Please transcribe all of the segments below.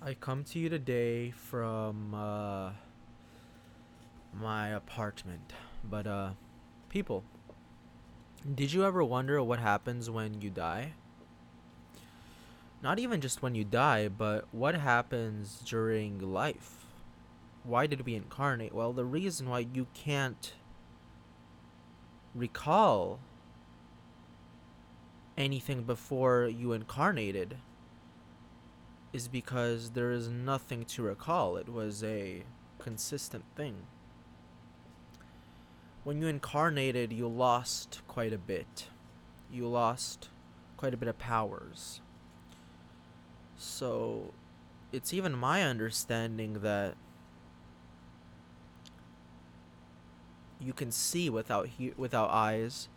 I come to you today from my apartment. But, people, did you ever wonder what happens when you die? Not even just when you die, but what happens during life? Why did we incarnate? Well, the reason why you can't recall anything before you incarnated is because there is nothing to recall. It was a consistent thing. When you incarnated, you lost quite a bit. You lost quite a bit of powers. So, it's even my understanding that you can see without eyes,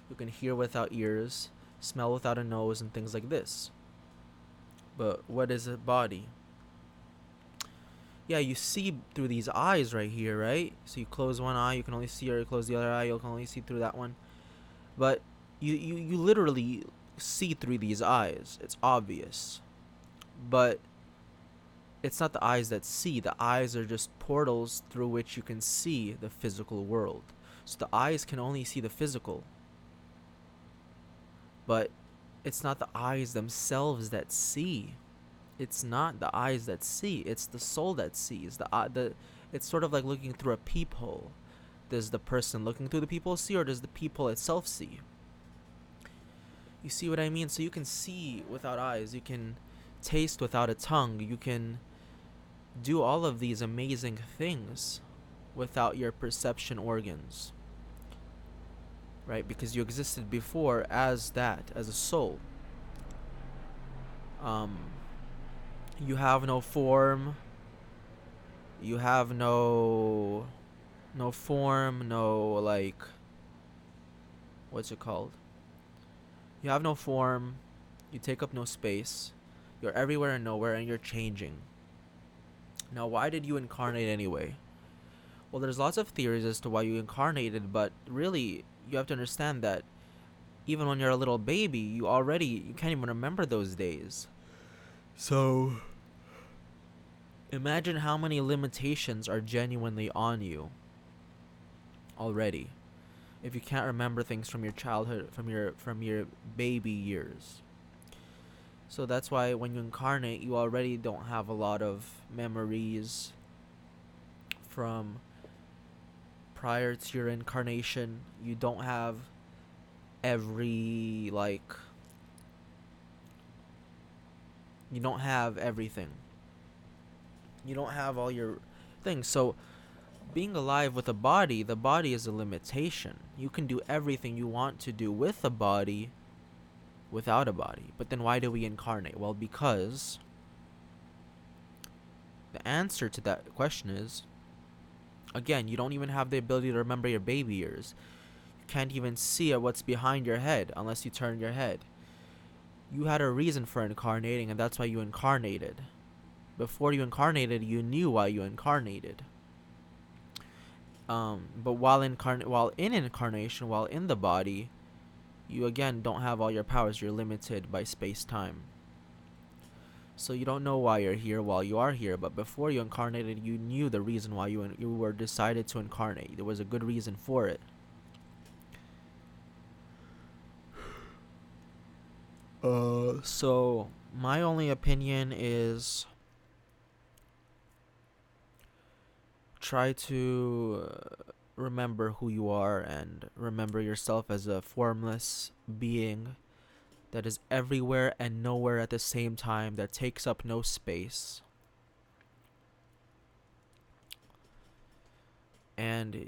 you can hear without ears, smell without a nose, and things like this. But what is a body? Yeah, you see through these eyes right here, right? So you close one eye, you can only see, or you close the other eye, you can only see through that one. But you literally see through these eyes. It's obvious. But it's not the eyes that see. The eyes are just portals through which you can see the physical world. So the eyes can only see the physical. But it's not the eyes themselves that see. It's not the eyes that see. It's the soul that sees. It's sort of like looking through a peephole. Does the person looking through the peephole see, or does the peephole itself see? You see what I mean? So you can see without eyes. You can taste without a tongue. You can do all of these amazing things without your perception organs, right? Because you existed before as a soul. Um, you have no form. You have no form, no like, what's it called? You have no form. You take up no space. You're everywhere and nowhere, and you're changing. Now, why did you incarnate anyway? Well, there's lots of theories as to why you incarnated, but really, you have to understand that even when you're a little baby, you can't even remember those days. So, imagine how many limitations are genuinely on you already. If you can't remember things from your childhood, from your baby years. So that's why when you incarnate, you already don't have a lot of memories from prior to your incarnation. You don't have every you don't have everything. You don't have all your things. So being alive with a body, the body is a limitation. You can do everything you want to do with a body without a body. But then why do we incarnate? Well, because the answer to that question is, again, you don't even have the ability to remember your baby years. You can't even see what's behind your head unless you turn your head. You had a reason for incarnating, and that's why you incarnated. Before you incarnated, you knew why you incarnated. But while in incarnation, while in the body, you again don't have all your powers. You're limited by space-time. So you don't know why you're here while you are here, but before you incarnated, you knew the reason why you were decided to incarnate. There was a good reason for it. So my only opinion is try to remember who you are and remember yourself as a formless being that is everywhere and nowhere at the same time, that takes up no space. And,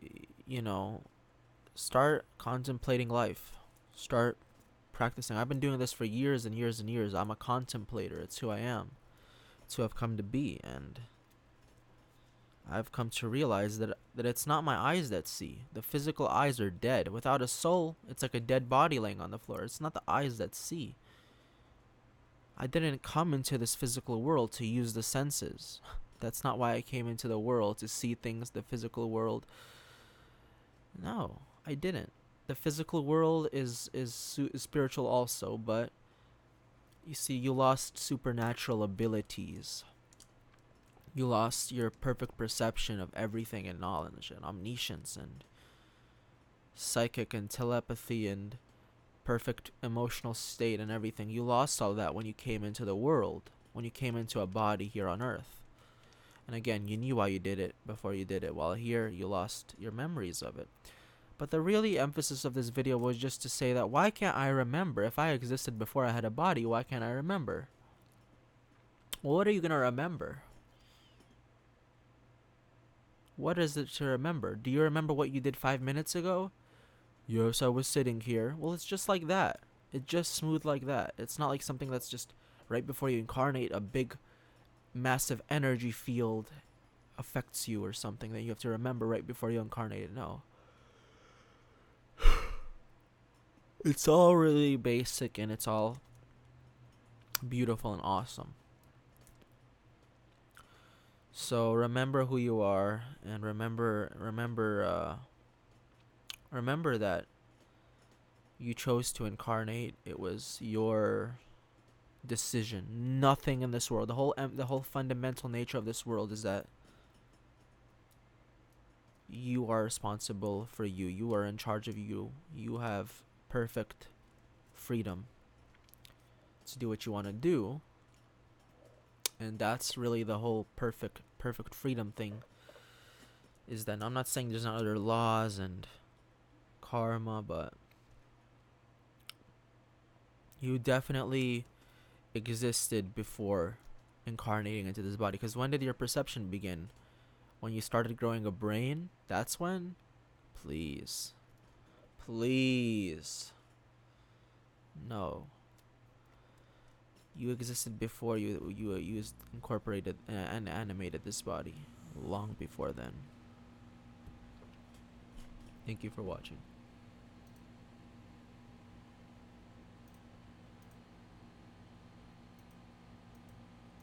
start contemplating life. Start practicing. I've been doing this for years and years and years. I'm a contemplator. It's who I am. It's who I've come to be. And I've come to realize that it's not my eyes that see. The physical eyes are dead. Without a soul, it's like a dead body laying on the floor. It's not the eyes that see. I didn't come into this physical world to use the senses. That's not why I came into the world, to see things, the physical world. No, I didn't. The physical world is spiritual also, but you see, you lost supernatural abilities. You lost your perfect perception of everything and knowledge and omniscience and psychic and telepathy and perfect emotional state and everything. You lost all that when you came into the world, when you came into a body here on earth. And again, you knew why you did it before you did it. While here, you lost your memories of it. But the really emphasis of this video was just to say that why can't I remember? If I existed before I had a body, why can't I remember? Well, what are you going to remember? What is it to remember? Do you remember what you did 5 minutes ago? Yes, I was sitting here. Well, it's just like that. It's just smooth like that. It's not like something that's just right before you incarnate, a big, massive energy field affects you or something that you have to remember right before you incarnate it. No. It's all really basic and it's all beautiful and awesome. So remember who you are and remember that you chose to incarnate. It was your decision. Nothing in this world. The whole fundamental nature of this world is that you are responsible for you. You are in charge of you. You have perfect freedom to do what you want to do. And that's really the whole perfect freedom thing. Is that I'm not saying there's not other laws and karma, but you definitely existed before incarnating into this body. Because when did your perception begin? When you started growing a brain? That's when? Please. Please. No. You existed before you used incorporated and animated this body. Long before then. Thank you for watching.